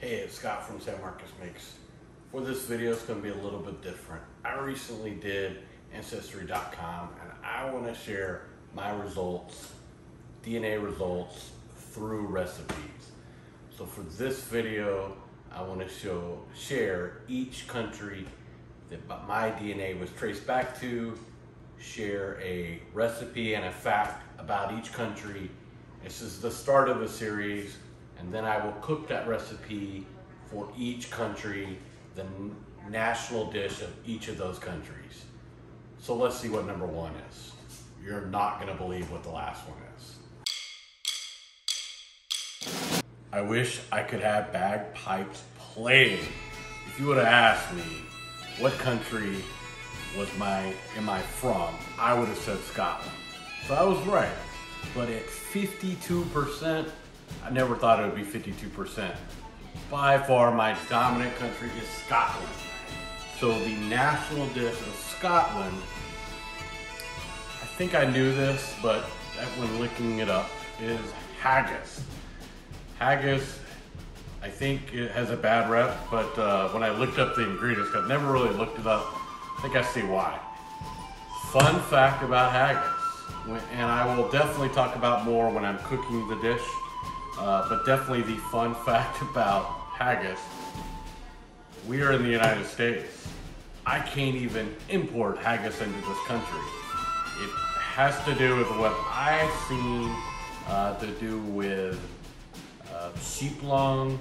Hey, it's Scott from sanmarcosmakes. For this video, it's going to be a little bit different. I recently did Ancestry.com and I want to share my results, DNA results through recipes. So for this video, I want to share each country that my DNA was traced back to, share a recipe and a fact about each country. This is the start of a series, and then I will cook that recipe for each country, the national dish of each of those countries. So let's see what number one is. You're not gonna believe what the last one is. I wish I could have bagpipes playing. If you would have asked me what country am I from, I would have said Scotland. So I was right. But at 52%, I never thought it would be 52%. By far, my dominant country is Scotland. So the national dish of Scotland, I think I knew this, but when looking it up, is haggis. Haggis, I think it has a bad rep, but when I looked up the ingredients, I've never really looked it up, I think I see why. Fun fact about haggis, and I will definitely talk about more when I'm cooking the dish, but definitely the fun fact about haggis, we are in the United States. I can't even import haggis into this country. It has to do with what I've seen to do with sheep lung.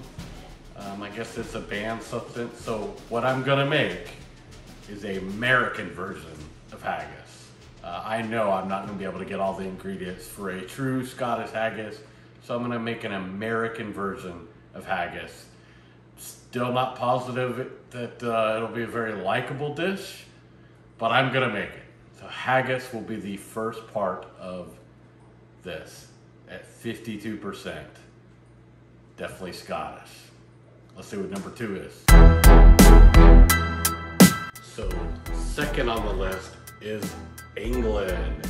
I guess it's a banned substance. So what I'm gonna make is an American version of haggis. I know I'm not gonna be able to get all the ingredients for a true Scottish haggis, so I'm gonna make an American version of haggis. Still not positive that it'll be a very likable dish, but I'm gonna make it. So haggis will be the first part of this at 52%. Definitely Scottish. Let's see what number two is. So second on the list is England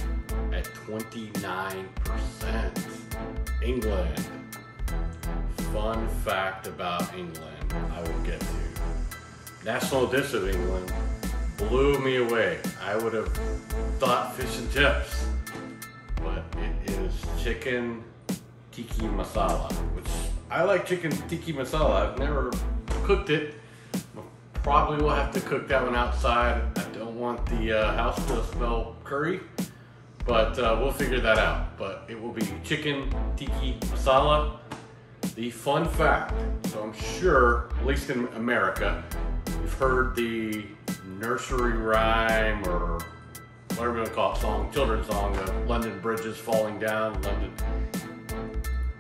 at 29%. England. Fun fact about England I will get to. National dish of England blew me away. I would have thought fish and chips, but it is chicken tikka masala, which I like chicken tikka masala. I've never cooked it. Probably will have to cook that one outside. I don't want the house to smell curry, but we'll figure that out. But it will be chicken tikka masala. The fun fact, so I'm sure, at least in America, you've heard the nursery rhyme or whatever you want to call it, song, children's song, the London Bridge is falling down.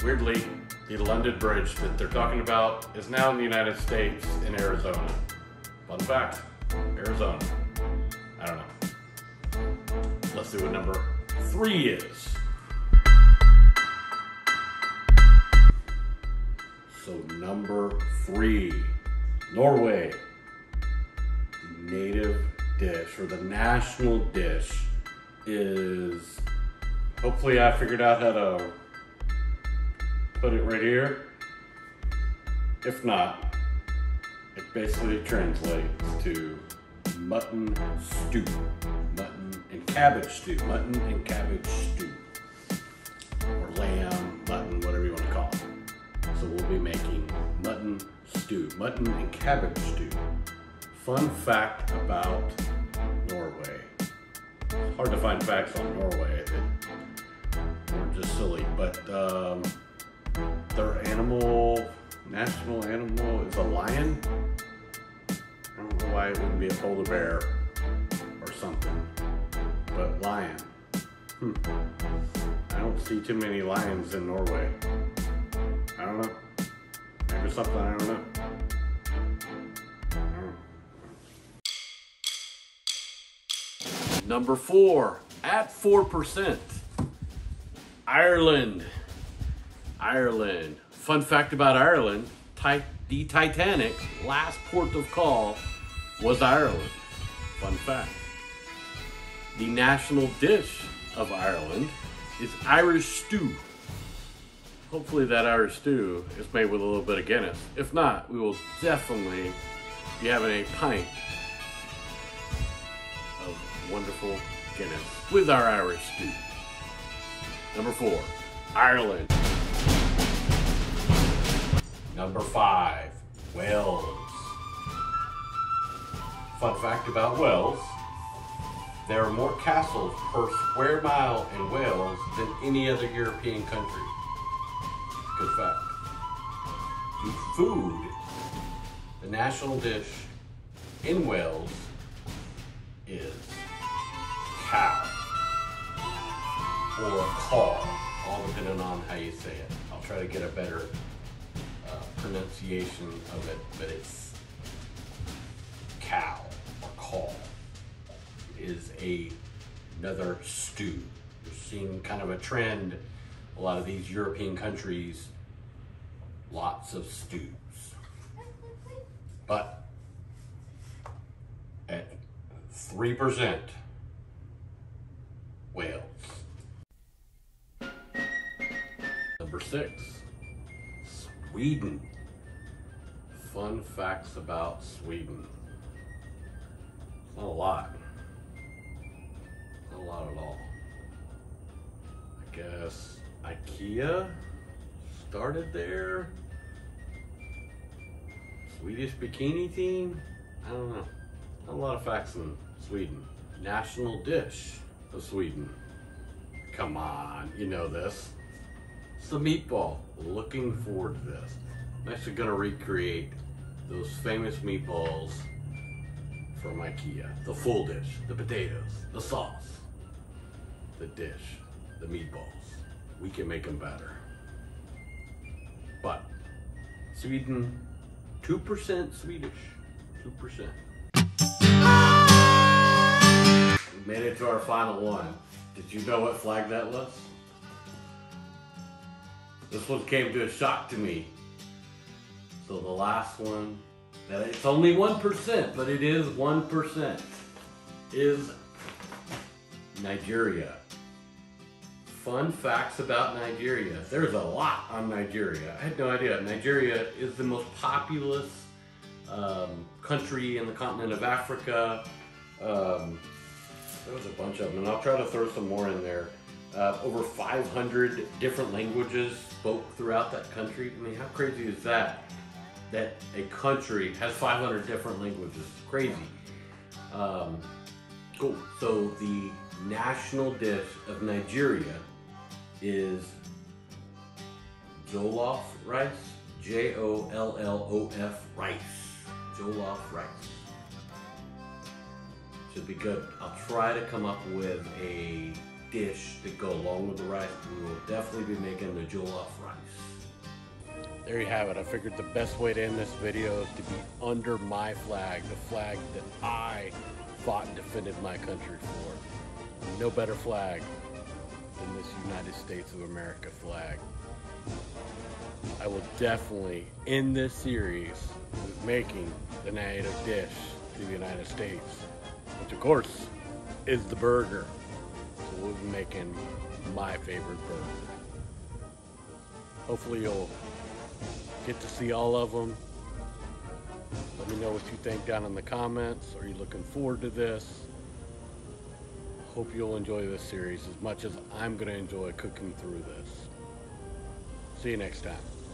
Weirdly, the London Bridge that they're talking about is now in the United States in Arizona. Fun fact, Arizona. I don't know. Let's see what number three is. So number three, Norway. The native dish, or the national dish, is, hopefully I figured out how to put it right here. If not, it basically translates to mutton stew. Mutton and cabbage stew. Mutton and cabbage stew. Or lamb, mutton, whatever you want to call it. So we'll be making mutton stew, mutton and cabbage stew. Fun fact about Norway. It's hard to find facts on Norway that are just silly, but their national animal is a lion. I don't know why it wouldn't be a polar bear or something, but lion. I don't see too many lions in Norway. I don't know. Maybe something I don't know. Number four, at 4%, Ireland. Ireland. Fun fact about Ireland, the Titanic last port of call was Ireland. Fun fact. The national dish of Ireland is Irish stew. hopefully that Irish stew is made with a little bit of Guinness. If not, we will definitely be having a pint of wonderful Guinness with our Irish stew. Number 4, Ireland. Number 5, Wales. Fun fact about Wales, there are more castles per square mile in Wales than any other European country. Good fact. The food, the national dish in Wales is cow or caw, all depending on how you say it. I'll try to get a better pronunciation of it, but it's cow or caw. It is another stew. You're seeing kind of a trend. A lot of these European countries, lots of stews. But at 3%, Wales. Number 6, Sweden. Fun facts about Sweden. Not a lot. Not a lot at all. I guess IKEA started there. Swedish bikini team? I don't know. Not a lot of facts in Sweden. National dish of Sweden. Come on, you know this. It's the meatball. Looking forward to this. I'm actually gonna recreate those famous meatballs from IKEA. The full dish, the potatoes, the sauce, the dish, the meatballs. We can make them better. But Sweden, 2% Swedish, 2%. We made it to our final one. Did you know what flag that was? This one came to a shock to me. So the last one, that it's only 1%, but it is 1%, is Nigeria. Fun facts about Nigeria. There's a lot on Nigeria. I had no idea. Nigeria is the most populous country in the continent of Africa. There was a bunch of them, and I'll try to throw some more in there. Over 500 different languages spoke throughout that country. I mean, how crazy is that? That a country has 500 different languages. It's crazy. Cool. So the national dish of Nigeria is jollof rice. J-O-L-L-O-F rice. Jollof rice. Should be good. I'll try to come up with a dish to go along with the rice. We will definitely be making the jollof rice. There you have it. I figured the best way to end this video is to be under my flag, the flag that I fought and defended my country for. No better flag than this United States of America flag. I will definitely end this series with making the native dish to the United States, which of course is the burger. So we'll be making my favorite burger. Hopefully you'll get to see all of them. Let me know what you think down in the comments. Are you looking forward to this? Hope you'll enjoy this series as much as I'm going to enjoy cooking through this. See you next time.